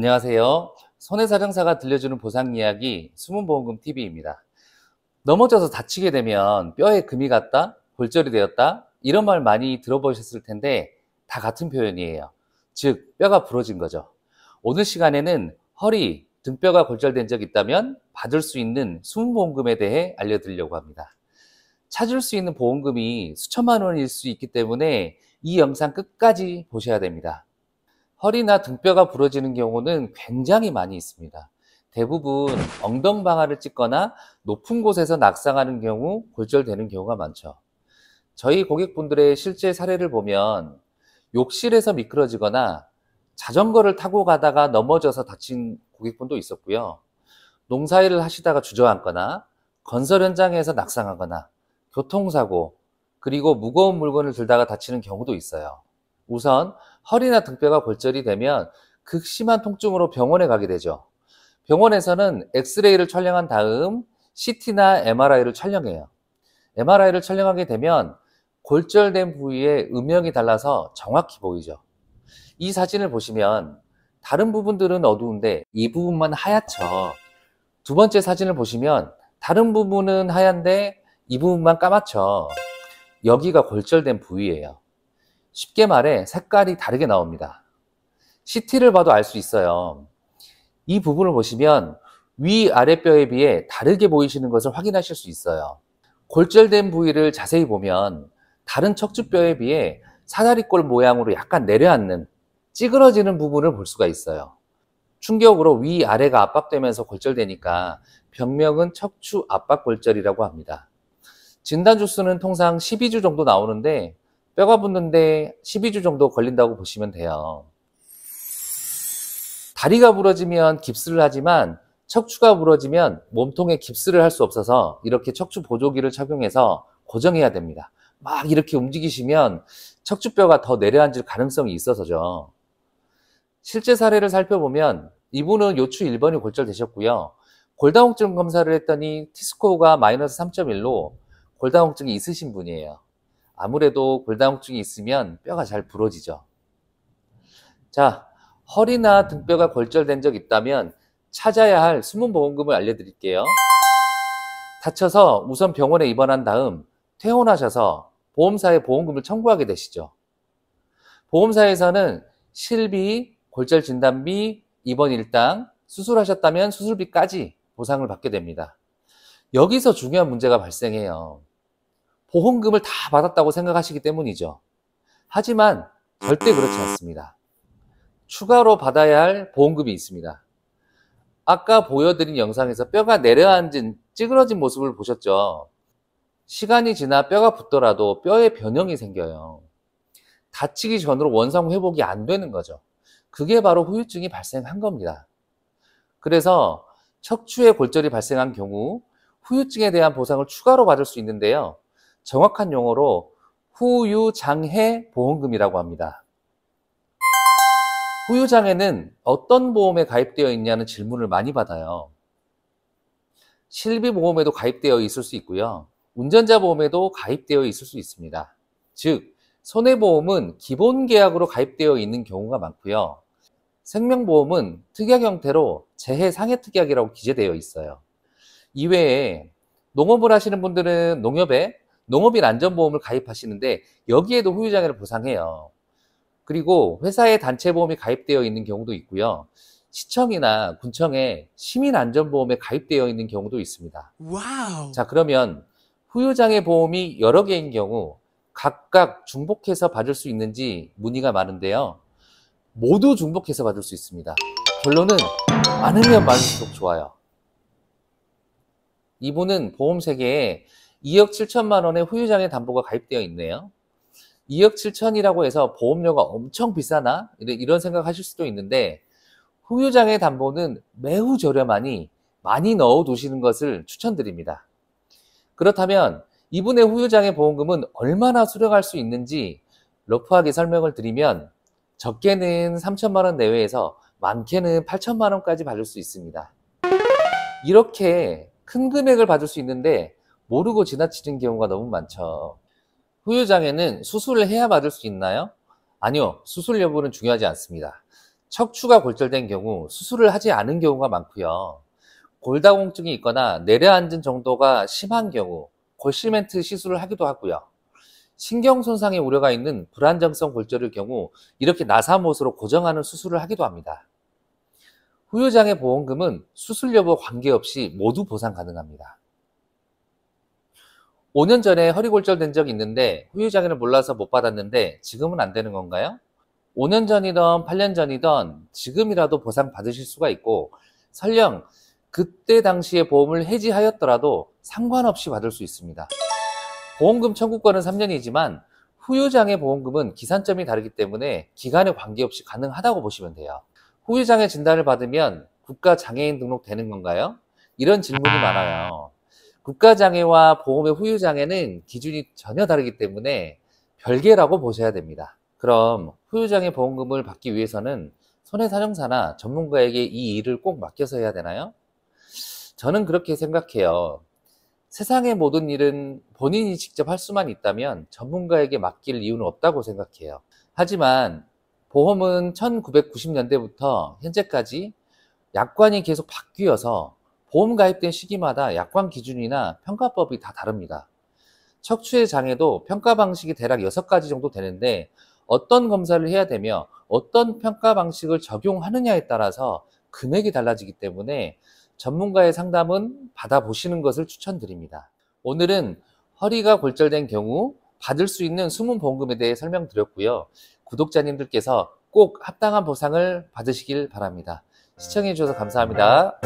안녕하세요. 손해사정사가 들려주는 보상 이야기 숨은보험금 TV입니다. 넘어져서 다치게 되면 뼈에 금이 갔다, 골절이 되었다 이런 말 많이 들어보셨을 텐데 다 같은 표현이에요. 즉 뼈가 부러진 거죠. 오늘 시간에는 허리, 등뼈가 골절된 적 있다면 받을 수 있는 숨은보험금에 대해 알려드리려고 합니다. 찾을 수 있는 보험금이 수천만 원일 수 있기 때문에 이 영상 끝까지 보셔야 됩니다. 허리나 등뼈가 부러지는 경우는 굉장히 많이 있습니다. 대부분 엉덩방아를 찢거나 높은 곳에서 낙상하는 경우 골절되는 경우가 많죠. 저희 고객분들의 실제 사례를 보면 욕실에서 미끄러지거나 자전거를 타고 가다가 넘어져서 다친 고객분도 있었고요. 농사일을 하시다가 주저앉거나 건설 현장에서 낙상하거나 교통사고, 그리고 무거운 물건을 들다가 다치는 경우도 있어요. 우선 허리나 등뼈가 골절이 되면 극심한 통증으로 병원에 가게 되죠. 병원에서는 엑스레이를 촬영한 다음 CT나 MRI를 촬영해요. MRI를 촬영하게 되면 골절된 부위에 음영이 달라서 정확히 보이죠. 이 사진을 보시면 다른 부분들은 어두운데 이 부분만 하얗죠. 두 번째 사진을 보시면 다른 부분은 하얀데 이 부분만 까맣죠. 여기가 골절된 부위예요. 쉽게 말해 색깔이 다르게 나옵니다. CT를 봐도 알 수 있어요. 이 부분을 보시면 위아랫뼈에 비해 다르게 보이시는 것을 확인하실 수 있어요. 골절된 부위를 자세히 보면 다른 척추뼈에 비해 사다리꼴 모양으로 약간 내려앉는 찌그러지는 부분을 볼 수가 있어요. 충격으로 위아래가 압박되면서 골절되니까 병명은 척추 압박골절이라고 합니다. 진단 주수는 통상 12주 정도 나오는데 뼈가 붙는데 12주 정도 걸린다고 보시면 돼요. 다리가 부러지면 깁스를 하지만 척추가 부러지면 몸통에 깁스를 할 수 없어서 이렇게 척추 보조기를 착용해서 고정해야 됩니다. 막 이렇게 움직이시면 척추뼈가 더 내려앉을 가능성이 있어서죠. 실제 사례를 살펴보면 이분은 요추 1번이 골절되셨고요. 골다공증 검사를 했더니 T스코어가 마이너스 3.1로 골다공증이 있으신 분이에요. 아무래도 골다공증이 있으면 뼈가 잘 부러지죠. 자, 허리나 등뼈가 골절된 적 있다면 찾아야 할 숨은보험금을 알려드릴게요. 다쳐서 우선 병원에 입원한 다음 퇴원하셔서 보험사에 보험금을 청구하게 되시죠. 보험사에서는 실비, 골절 진단비, 입원 일당, 수술하셨다면 수술비까지 보상을 받게 됩니다. 여기서 중요한 문제가 발생해요. 보험금을 다 받았다고 생각하시기 때문이죠. 하지만 절대 그렇지 않습니다. 추가로 받아야 할 보험금이 있습니다. 아까 보여드린 영상에서 뼈가 내려앉은 찌그러진 모습을 보셨죠? 시간이 지나 뼈가 붙더라도 뼈에 변형이 생겨요. 다치기 전으로 원상 회복이 안 되는 거죠. 그게 바로 후유증이 발생한 겁니다. 그래서 척추에 골절이 발생한 경우 후유증에 대한 보상을 추가로 받을 수 있는데요. 정확한 용어로 후유장애 보험금이라고 합니다. 후유장애는 어떤 보험에 가입되어 있냐는 질문을 많이 받아요. 실비보험에도 가입되어 있을 수 있고요. 운전자 보험에도 가입되어 있을 수 있습니다. 즉, 손해보험은 기본계약으로 가입되어 있는 경우가 많고요. 생명보험은 특약 형태로 재해상해특약이라고 기재되어 있어요. 이외에 농업을 하시는 분들은 농협에 농업인 안전보험을 가입하시는데 여기에도 후유장애를 보상해요. 그리고 회사의 단체보험이 가입되어 있는 경우도 있고요. 시청이나 군청에 시민안전보험에 가입되어 있는 경우도 있습니다. 와우. 자, 그러면 후유장애 보험이 여러 개인 경우 각각 중복해서 받을 수 있는지 문의가 많은데요. 모두 중복해서 받을 수 있습니다. 결론은 많으면 많을수록 좋아요. 이분은 보험 세계에 2억 7천만 원의 후유장애 담보가 가입되어 있네요. 2억 7천이라고 해서 보험료가 엄청 비싸나? 이런 생각하실 수도 있는데 후유장애 담보는 매우 저렴하니 많이 넣어두시는 것을 추천드립니다. 그렇다면 이분의 후유장애 보험금은 얼마나 수령할 수 있는지 러프하게 설명을 드리면 적게는 3천만 원 내외에서 많게는 8천만 원까지 받을 수 있습니다. 이렇게 큰 금액을 받을 수 있는데 모르고 지나치는 경우가 너무 많죠. 후유장애는 수술을 해야 받을 수 있나요? 아니요, 수술 여부는 중요하지 않습니다. 척추가 골절된 경우 수술을 하지 않은 경우가 많고요. 골다공증이 있거나 내려앉은 정도가 심한 경우 골시멘트 시술을 하기도 하고요. 신경 손상의 우려가 있는 불안정성 골절의 경우 이렇게 나사못으로 고정하는 수술을 하기도 합니다. 후유장애 보험금은 수술 여부 관계없이 모두 보상 가능합니다. 5년 전에 허리 골절된 적이 있는데 후유장애를 몰라서 못 받았는데 지금은 안 되는 건가요? 5년 전이던 8년 전이던 지금이라도 보상 받으실 수가 있고, 설령 그때 당시에 보험을 해지하였더라도 상관없이 받을 수 있습니다. 보험금 청구권은 3년이지만 후유장애 보험금은 기산점이 다르기 때문에 기간에 관계없이 가능하다고 보시면 돼요. 후유장애 진단을 받으면 국가장애인 등록되는 건가요? 이런 질문이 많아요. 국가장애와 보험의 후유장애는 기준이 전혀 다르기 때문에 별개라고 보셔야 됩니다. 그럼 후유장애 보험금을 받기 위해서는 손해사정사나 전문가에게 이 일을 꼭 맡겨서 해야 되나요? 저는 그렇게 생각해요. 세상의 모든 일은 본인이 직접 할 수만 있다면 전문가에게 맡길 이유는 없다고 생각해요. 하지만 보험은 1990년대부터 현재까지 약관이 계속 바뀌어서 보험 가입된 시기마다 약관 기준이나 평가법이 다 다릅니다. 척추의 장애도 평가 방식이 대략 6가지 정도 되는데 어떤 검사를 해야 되며 어떤 평가 방식을 적용하느냐에 따라서 금액이 달라지기 때문에 전문가의 상담은 받아보시는 것을 추천드립니다. 오늘은 허리가 골절된 경우 받을 수 있는 숨은 보험금에 대해 설명드렸고요. 구독자님들께서 꼭 합당한 보상을 받으시길 바랍니다. 시청해 주셔서 감사합니다.